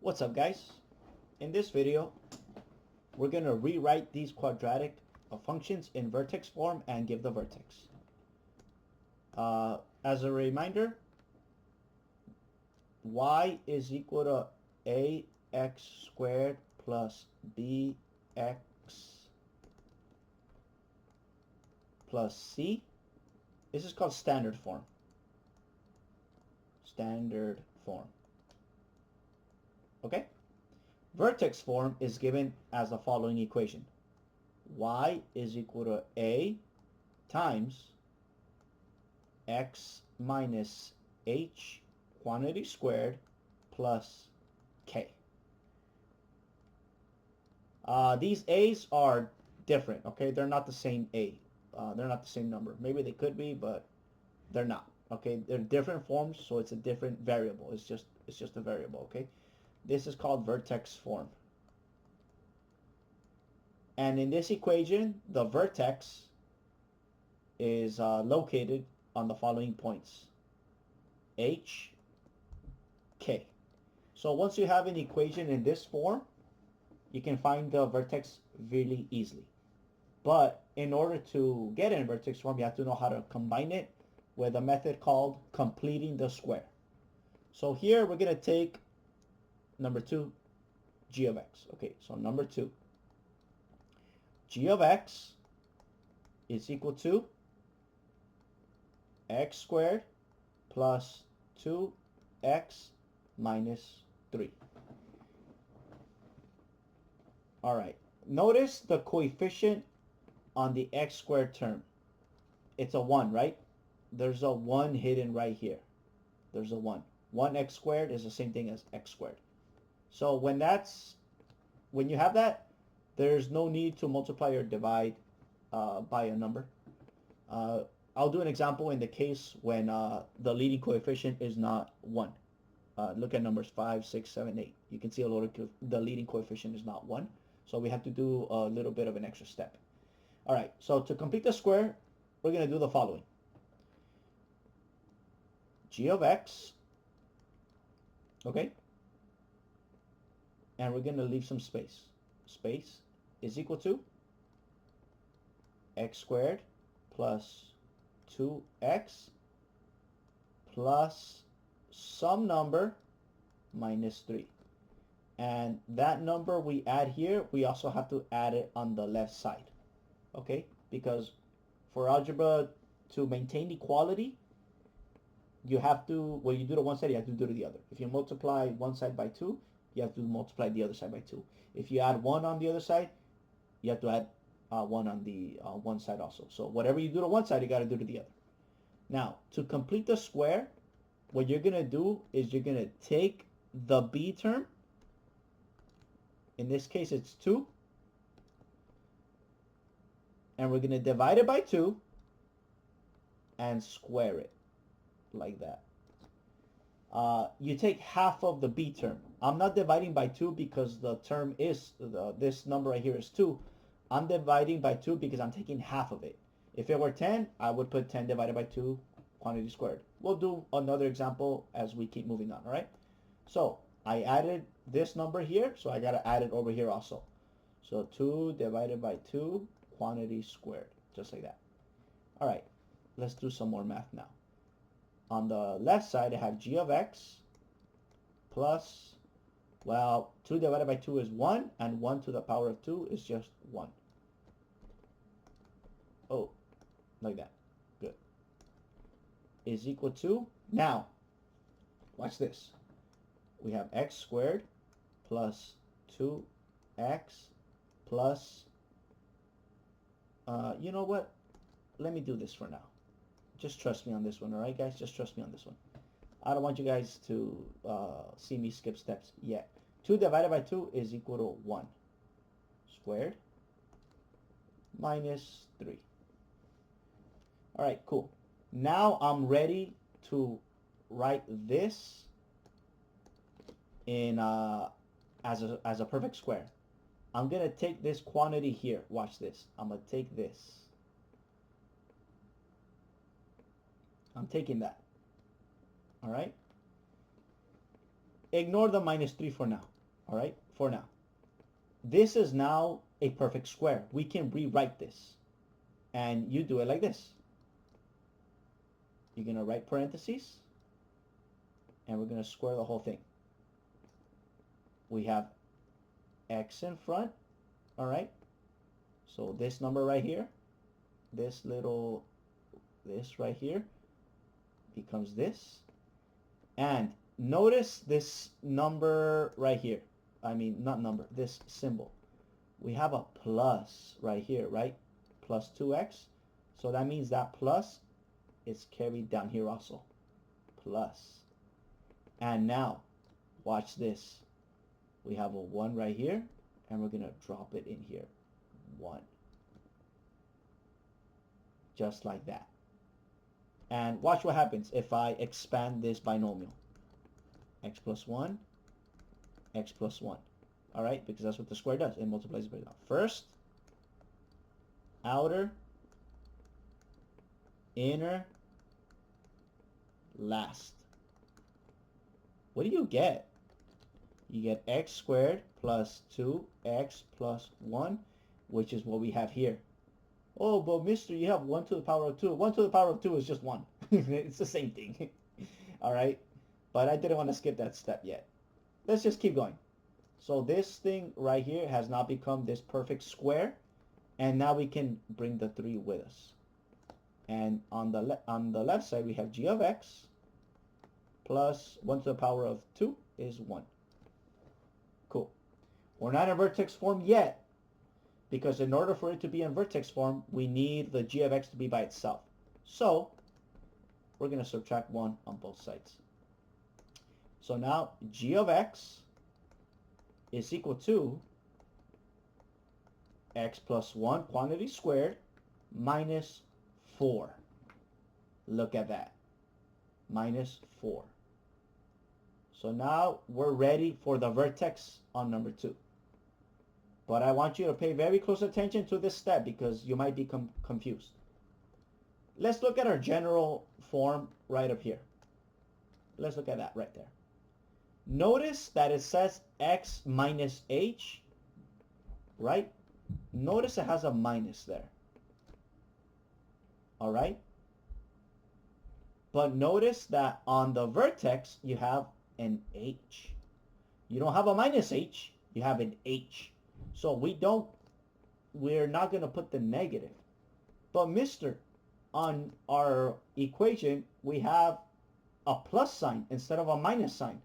What's up, guys? In this video, we're going to rewrite these quadratic functions in vertex form and give the vertex. As a reminder, y is equal to ax squared plus bx plus c. This is called standard form. Standard form. Okay? Vertex form is given as the following equation. Y is equal to a times x minus h quantity squared plus k. These a's are different, okay? They're not the same a. They're not the same number. Maybe they could be, but they're not, okay? They're different forms, so it's a different variable. It's just a variable, okay? This is called vertex form. And in this equation, the vertex is located on the following points. H, K. So once you have an equation in this form, you can find the vertex really easily. But in order to get in vertex form, you have to know how to combine it with a method called completing the square. So here we're going to take number 2, g of x. Okay, so number 2, g of x is equal to x squared plus 2x minus 3. All right, notice the coefficient on the x squared term. It's a 1, right? There's a 1 hidden right here. There's a 1. 1x squared is the same thing as x squared. So when you have that, there's no need to multiply or divide by a number. I'll do an example in the case when the leading coefficient is not 1. Look at numbers 5, 6, 7, 8. You can see the leading coefficient is not 1. So we have to do a little bit of an extra step. All right, so to complete the square, we're going to do the following. G of x, okay? And we're going to leave some space. Space is equal to x squared plus 2x plus some number minus 3. And that number we add here, we also have to add it on the left side. Okay? Because for algebra to maintain equality, you have to, when you do to one side, you have to do to the other. If you multiply one side by 2, you have to multiply the other side by 2. If you add 1 on the other side, you have to add 1 on the one side also. So whatever you do to one side, you got to do to the other. Now, to complete the square, what you're going to do is you're going to take the b term. In this case, it's 2. And we're going to divide it by 2 and square it like that. You take half of the b term. I'm not dividing by 2 because the term is, this number right here is 2. I'm dividing by 2 because I'm taking half of it. If it were 10, I would put 10 divided by 2 quantity squared. We'll do another example as we keep moving on, all right? So I added this number here, so I got to add it over here also. So 2 divided by 2 quantity squared, just like that. All right, let's do some more math now. On the left side, I have g of x plus, well, 2 divided by 2 is 1, and 1 to the power of 2 is just 1. Oh, like that. Good. Is equal to, now, watch this. We have x squared plus 2x plus, you know what? Let me do this for now. Just trust me on this one, all right, guys? Just trust me on this one. I don't want you guys to see me skip steps yet. 2 divided by 2 is equal to 1 squared minus 3. All right, cool. Now I'm ready to write this in as a perfect square. I'm going to take this quantity here. Watch this. I'm going to take this. I'm taking that. All right? ignore the minus 3 for now. All right, for now. This is now a perfect square. We can rewrite this. And you do it like this. You're going to write parentheses. And we're going to square the whole thing. We have x in front. All right. So this number right here, this right here becomes this. And notice this number right here. I mean, not number, this symbol. We have a plus right here, right? Plus 2x. So that means that plus is carried down here also. Plus. And now, watch this. We have a 1 right here, and we're going to drop it in here. 1. Just like that. And watch what happens if I expand this binomial. X plus 1, x plus 1. All right, because that's what the square does. It multiplies by that. First, outer, inner, last. What do you get? You get x squared plus 2x plus 1, which is what we have here. Oh, but mister, you have 1 to the power of 2. 1 to the power of 2 is just 1. It's the same thing. All right, but I didn't want to skip that step yet. Let's just keep going. So this thing right here has now become this perfect square, and now we can bring the 3 with us. And on the left side we have g of x plus 1 to the power of 2 is 1. Cool. We're not in vertex form yet, because in order for it to be in vertex form, we need the g of x to be by itself. So we're going to subtract 1 on both sides. So now g of x is equal to x plus 1 quantity squared minus 4. Look at that. Minus 4. So now we're ready for the vertex on number 2. But I want you to pay very close attention to this step because you might be confused. Let's look at our general form right up here. Let's look at that right there. Notice that it says x minus h, right? Notice it has a minus there. All right? But notice that on the vertex, you have an h. You don't have a minus h, you have an h. So we're not going to put the negative. But mister, on our equation, we have a plus sign instead of a minus sign.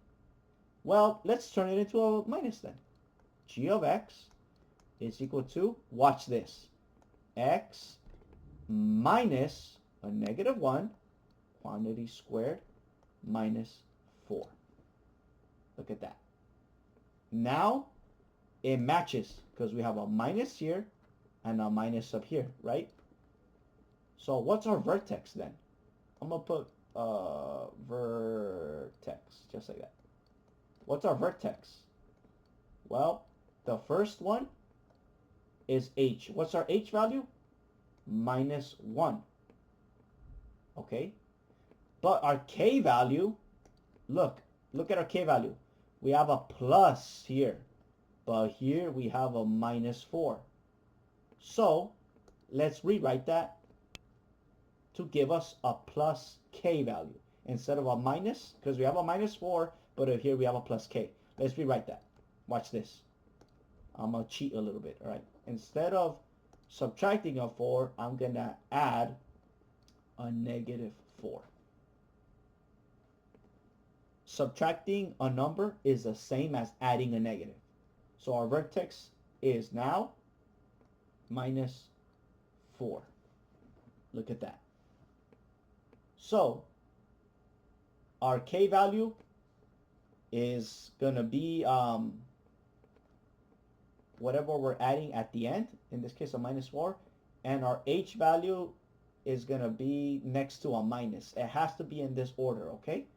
Well, let's turn it into a minus then. G of x is equal to, watch this, x minus a negative 1, quantity squared, minus 4. Look at that. Now it matches because we have a minus here and a minus up here, right? So what's our vertex then? I'm going to put vertex, just like that. What's our vertex? Well, the first one is h. What's our h value? Minus 1. Okay? But our k value, look at our k value. We have a plus here, but here we have a minus 4. So let's rewrite that to give us a plus k value instead of a minus, because we have a minus 4, but here we have a plus k. Let's rewrite that. Watch this. I'm going to cheat a little bit, all right? Instead of subtracting a 4, I'm going to add a negative 4. Subtracting a number is the same as adding a negative. So our vertex is now minus 4. Look at that. So our k value is going to be whatever we're adding at the end, in this case a minus 4, and our h value is going to be next to a minus. It has to be in this order, okay?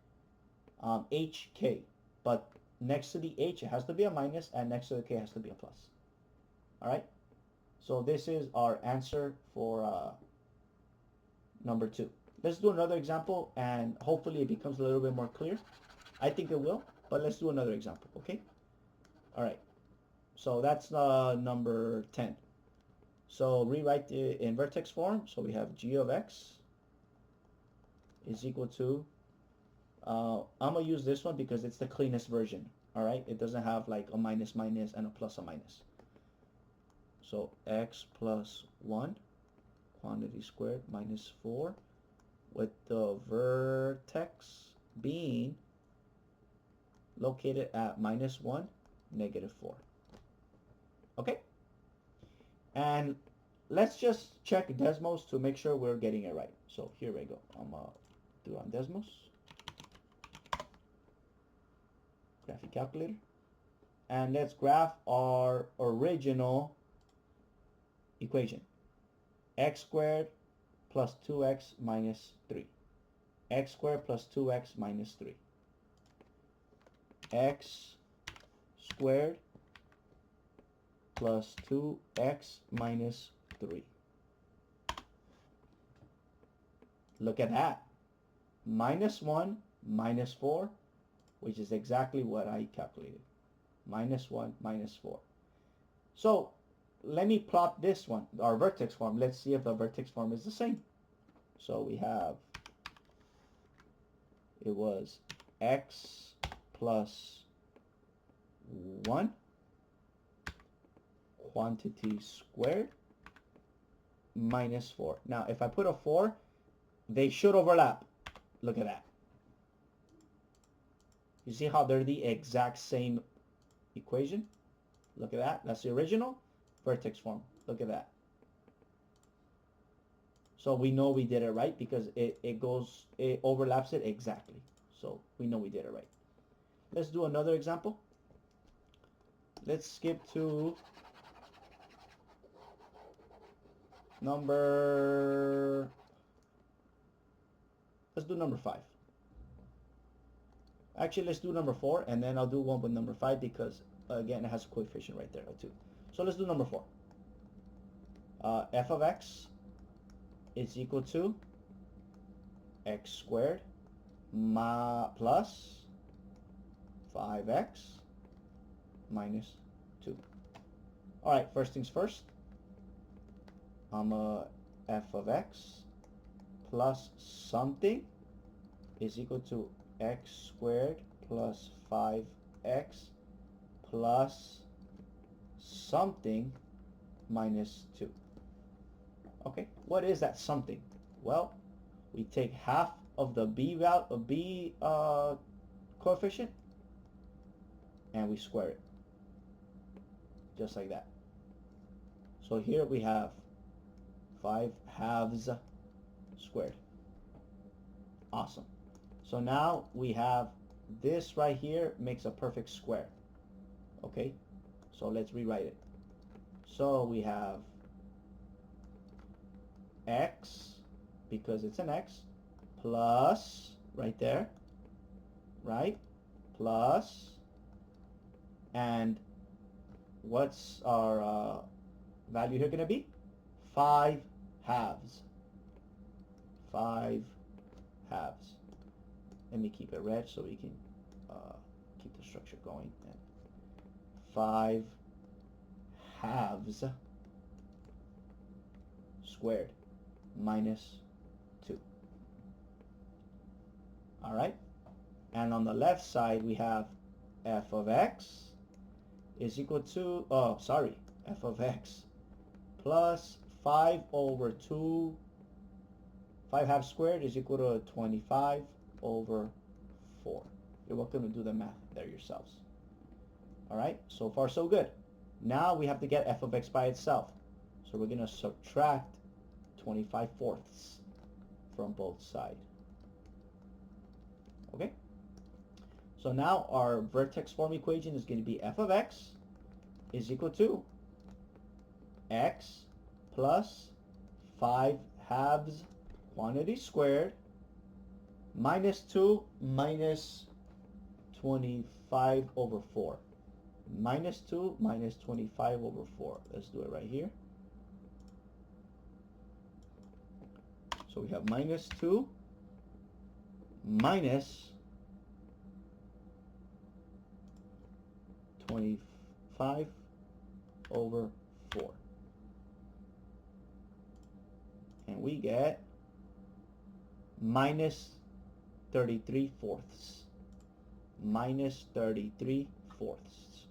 HK, but next to the h it has to be a minus, and next to the k has to be a plus. All right, so this is our answer for number 2. Let's do another example, and hopefully it becomes a little bit more clear. I think it will, but let's do another example, okay? All right, so that's number 10. So rewrite in vertex form. So we have g of x is equal to, I'm going to use this one because it's the cleanest version, all right? It doesn't have like a minus minus and a plus a minus. So x plus 1, quantity squared, minus 4, with the vertex being located at minus 1, negative 4. Okay? And let's just check Desmos to make sure we're getting it right. So here we go. I'm going to do on Desmos. Graphic calculator. And let's graph our original equation. X squared plus 2x minus 3. X squared plus 2x minus 3. X squared plus 2x minus 3. Look at that. Minus 1, minus 4, which is exactly what I calculated. Minus 1, minus 4. So let me plot this one, our vertex form. Let's see if the vertex form is the same. So we have, it was x plus 1 quantity squared minus 4. Now if I put a 4, they should overlap. Look at that. You see how they're the exact same equation? Look at that. That's the original vertex form. Look at that. So we know we did it right because it overlaps it exactly. So we know we did it right. Let's do another example. Let's skip to let's do number 5. Actually, let's do number 4, and then I'll do one with number 5 because, again, it has a coefficient right there, too. So let's do number 4. F of x is equal to x squared plus 5x minus 2. All right, first things first. F of x plus something is equal to x squared plus 5x plus something minus 2. Okay, what is that something? Well, we take half of the b coefficient and we square it. Just like that. So here we have 5 halves squared. Awesome. So now we have this right here makes a perfect square. Okay, so let's rewrite it. So we have x, because it's an x, plus, right there, right, plus, and what's our value here going to be? 5 halves. 5 halves. Let me keep it red so we can keep the structure going. 5 halves squared minus 2. All right. And on the left side, we have f of x is equal to, f of x plus 5 over 2. 5 halves squared is equal to 25 over 4. You're welcome to do the math there yourselves. All right, so far so good. Now we have to get f of x by itself. So we're going to subtract 25 fourths from both sides. Okay? So now our vertex form equation is going to be f of x is equal to x plus 5 halves quantity squared minus 2 minus 25 over 4. Minus 2 minus 25 over 4. Let's do it right here. So we have minus 2 minus 25 over 4. And we get minus 33 fourths. Minus 33 fourths.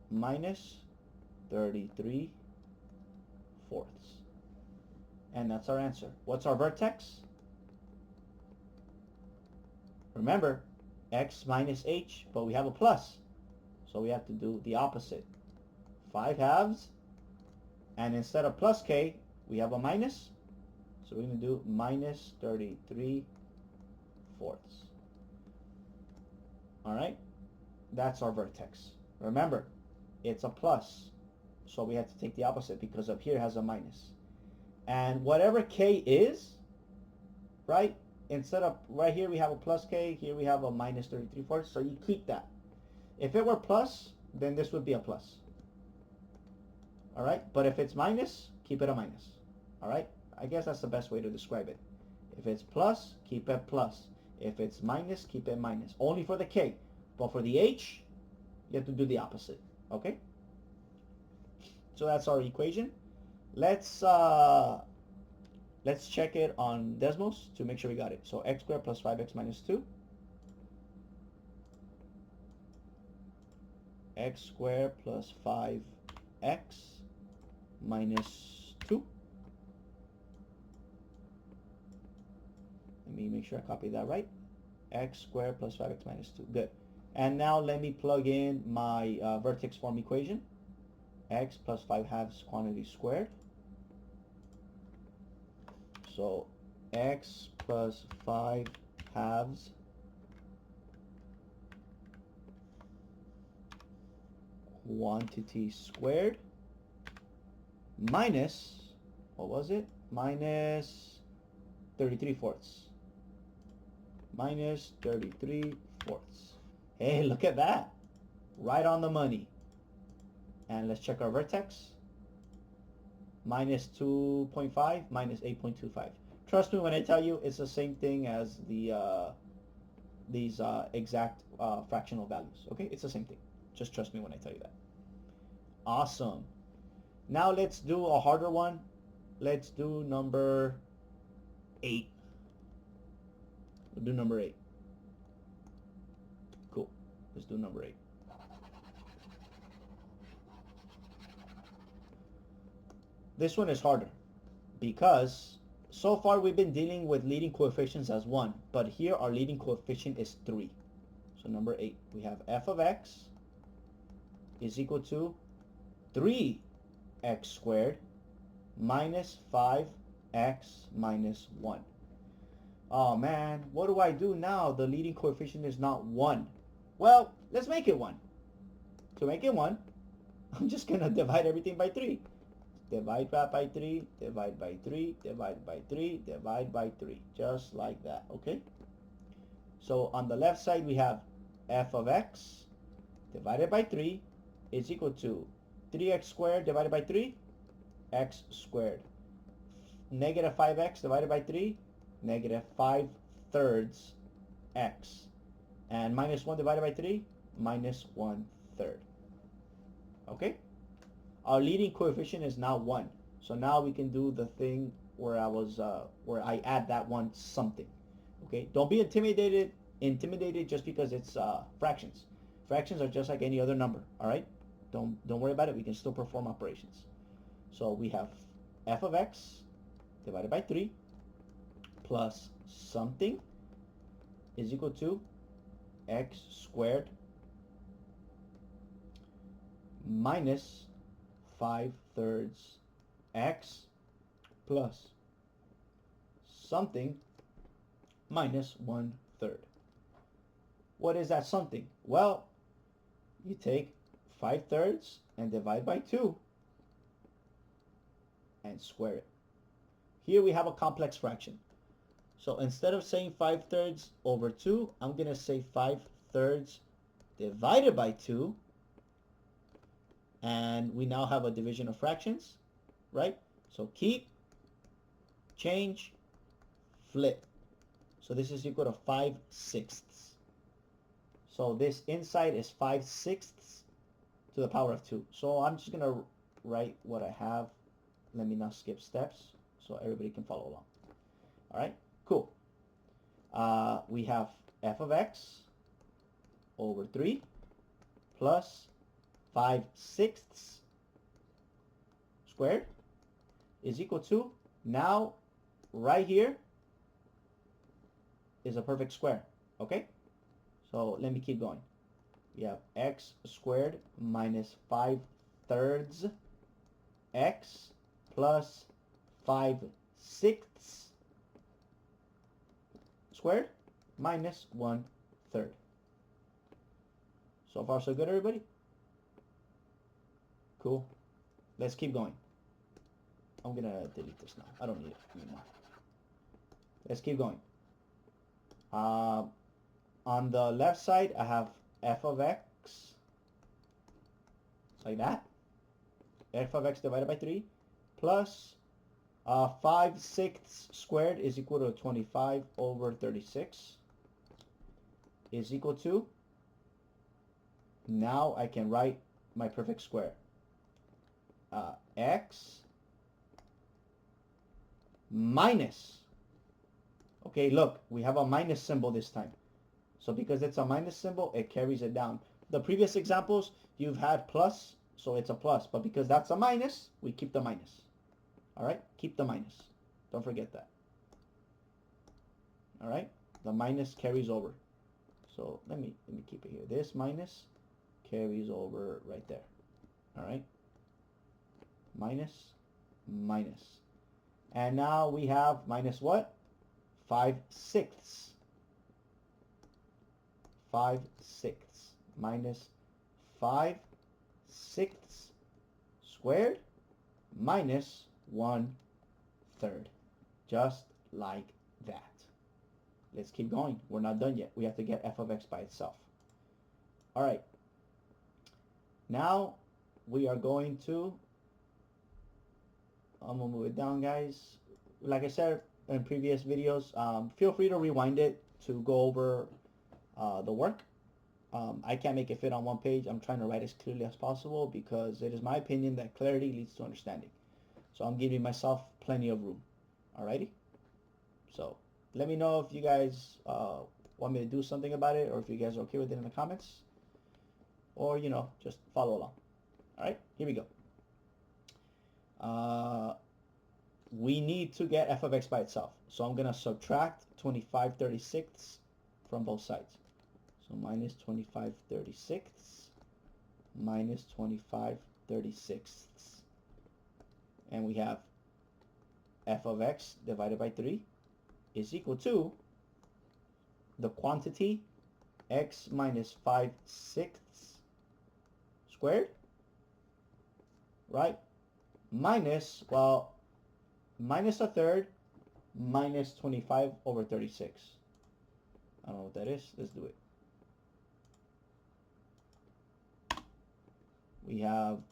Minus 33 fourths. And that's our answer. What's our vertex? Remember, x minus h, but we have a plus. So we have to do the opposite. 5 halves, and instead of plus k, we have a minus. So we're going to do minus 33 fourths. Alright? That's our vertex. Remember, it's a plus. So we have to take the opposite because up here has a minus. And whatever k is, right? Instead of right here we have a plus k, here we have a minus 33 fourths. So you keep that. If it were plus, then this would be a plus. Alright? But if it's minus, keep it a minus. Alright? I guess that's the best way to describe it. If it's plus, keep it plus. If it's minus, keep it minus. Only for the k. But for the h, you have to do the opposite. Okay? So that's our equation. Let's check it on Desmos to make sure we got it. So x squared plus 5x minus 2. X squared plus 5x minus 2. Let me make sure I copy that right. X squared plus 5x minus 2. Good. And now let me plug in my vertex form equation. X plus 5 halves quantity squared. So x plus 5 halves quantity squared minus, what was it? Minus 33 fourths. Minus 33 fourths. Hey, look at that. Right on the money. And let's check our vertex. Minus 2.5, minus 8.25. Trust me when I tell you it's the same thing as the these exact fractional values. Okay, it's the same thing. Just trust me when I tell you that. Awesome. Now let's do a harder one. Let's do number 8. We'll do number 8. Cool. Let's do number 8. This one is harder because so far we've been dealing with leading coefficients as 1, but here our leading coefficient is 3. So number 8, we have f of x is equal to 3x squared minus 5x minus 1. Oh man, what do I do now? The leading coefficient is not 1. Well, let's make it 1. To make it 1, I'm just going to divide everything by 3. Divide that by 3, divide by 3, divide by 3, divide by 3. Just like that, okay? So on the left side we have f of x divided by 3 is equal to 3x squared divided by 3, x squared. Negative 5x divided by 3, negative 5 thirds x. And minus 1 divided by 3, minus 1 third. Okay? Our leading coefficient is now 1. So now we can do the thing where where I add that one something. Okay? Don't be intimidated just because it's fractions. Fractions are just like any other number. All right? Don't worry about it. We can still perform operations. So we have f of x divided by 3 plus something is equal to x squared minus 5 thirds x plus something minus 1 third. What is that something? Well, you take 5 thirds and divide by 2 and square it. Here we have a complex fraction. So instead of saying 5 thirds over 2, I'm going to say 5 thirds divided by 2. And we now have a division of fractions, right? So keep, change, flip. So this is equal to 5/6. So this inside is 5/6 to the power of 2. So I'm just going to write what I have. Let me not skip steps so everybody can follow along. All right, cool. We have f of x over 3 plus 5/6 squared is equal to, now right here is a perfect square. Okay, so let me keep going. We have x squared minus 5/3 x plus 5/6 squared minus 1/3. So far so good, everybody? Cool. Let's keep going. I'm gonna delete this now. I don't need it anymore. Let's keep going. On the left side, I have f of x, like that. F of x divided by 3 plus 5/6 squared is equal to 25 over 36 is equal to, now I can write my perfect square. X minus, okay, look, we have a minus symbol this time. So because it's a minus symbol, it carries it down. The previous examples, you've had plus, so it's a plus. But because that's a minus, we keep the minus. All right, keep the minus. Don't forget that. All right, the minus carries over. So let me keep it here. This minus carries over right there. All right, minus, minus. And now we have minus what? 5/6. 5/6 minus 5/6 squared minus 1/3. Just like that. Let's keep going. We're not done yet. We have to get f of x by itself. All right. Now we are going to, I'm going to move it down, guys. Like I said in previous videos, feel free to rewind it to go over the work. I can't make it fit on one page. I'm trying to write as clearly as possible because it is my opinion that clarity leads to understanding. So I'm giving myself plenty of room. Alrighty? So let me know if you guys want me to do something about it, or if you guys are okay with it in the comments, or, you know, just follow along. Alright, here we go. We need to get f of x by itself. So I'm going to subtract 25/36 from both sides. So minus 25/36 minus 25/36. And we have f of x divided by 3 is equal to the quantity x minus 5/6 squared, right? Minus, well, minus 1/3 minus 25 over 36. I don't know what that is. Let's do it. We have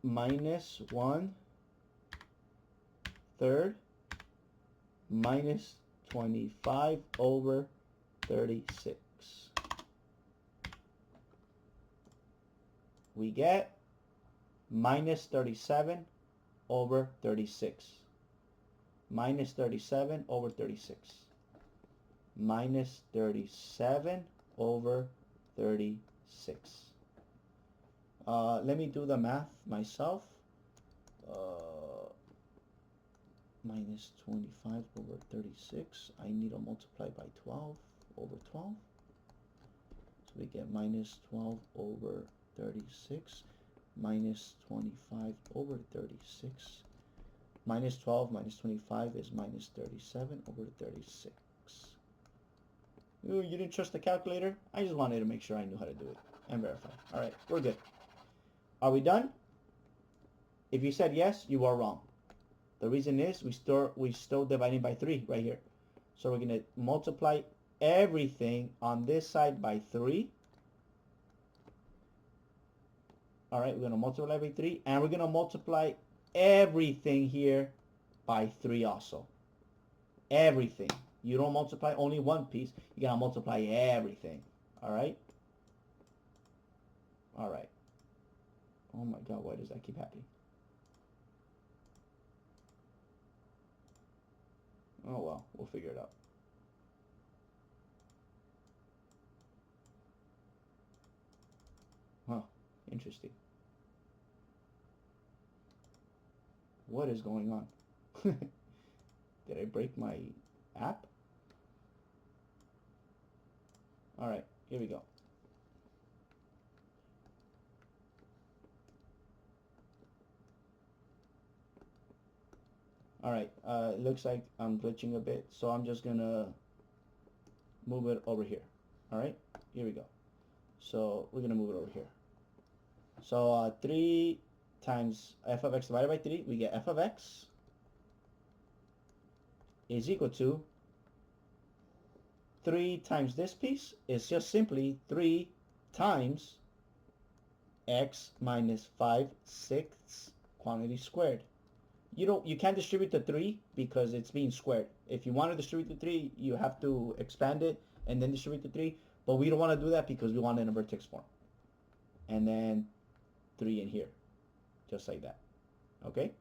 minus 1/3 minus 25 over 36. We get minus 37 over 36. Minus 37 over 36. Minus 37 over 36. Let me do the math myself. Minus 25 over 36. I need to multiply by 12 over 12. So we get minus 12 over 36 minus 25 over 36. Minus 12 minus 25 is minus 37 over 36. Ooh, you didn't trust the calculator? I just wanted to make sure I knew how to do it and verify. All right, we're good. Are we done? If you said yes, you are wrong. The reason is we still dividing by 3 right here. So we're going to multiply everything on this side by 3. All right, we're going to multiply by 3, and we're going to multiply everything here by 3 also. everything. You don't multiply only one piece. You gotta multiply everything. All right? All right. Oh my God, why does that keep happening? Oh well, we'll figure it out. Huh, interesting. What is going on? Did I break my app? All right, here we go. All right, it looks like I'm glitching a bit, so I'm just gonna move it over here. All right, here we go. So we're gonna move it over here. So 3 times f of x divided by 3, we get f of x is equal to 3 times this piece is just simply 3 times x minus 5/6 quantity squared. You can't distribute the 3 because it's being squared. If you want to distribute the 3, you have to expand it and then distribute the 3, but we don't want to do that because we want it in a vertex form. And then 3 in here, just like that. Okay?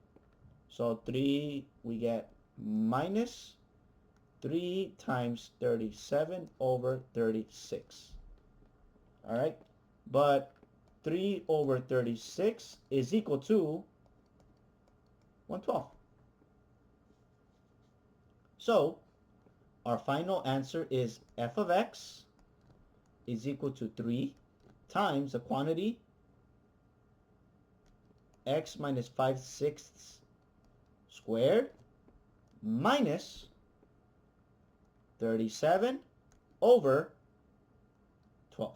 So 3, we get minus 3 times 37 over 36. All right? But 3 over 36 is equal to 112. So our final answer is f of x is equal to 3 times the quantity x minus 5/6 squared minus 37 over 12.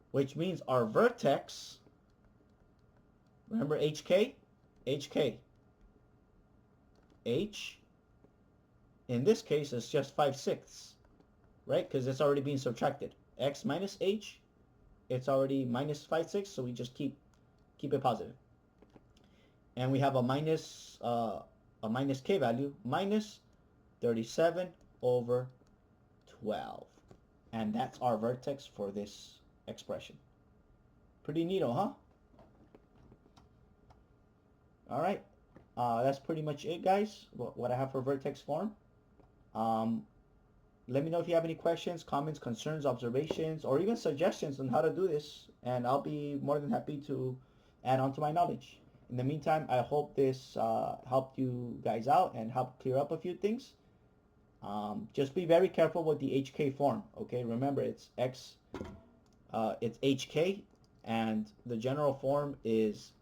Which means our vertex, remember HK? HK. H, in this case, is just 5/6, right? Because it's already being subtracted. X minus H, it's already minus 5/6, so we just keep it positive. And we have a minus K value, minus 37 over 12. And that's our vertex for this expression. Pretty neato, huh? All right, that's pretty much it, guys, what I have for vertex form. Let me know if you have any questions, comments, concerns, observations, or even suggestions on how to do this, and I'll be more than happy to add on to my knowledge. In the meantime, I hope this helped you guys out and helped clear up a few things. Just be very careful with the HK form, okay? Remember, it's HK, and the general form is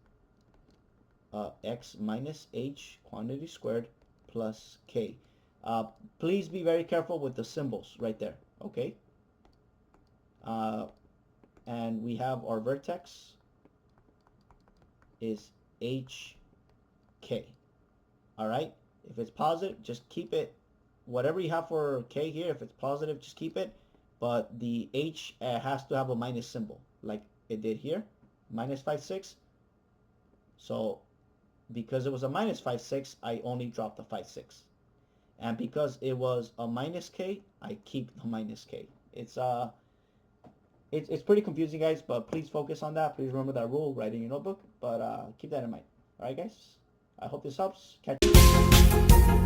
x minus h quantity squared plus k. Please be very careful with the symbols right there, okay? And we have our vertex is HK, all right? If it's positive, just keep it, whatever you have for K here, if it's positive, just keep it, but the H has to have a minus symbol, like it did here, minus 5/6. So because it was a minus 5/6, I only dropped the 5/6. And because it was a minus K, I keep the minus K. It's pretty confusing, guys, but please focus on that. Please remember that rule, write in your notebook, but keep that in mind. All right, guys? I hope this helps. Catch you.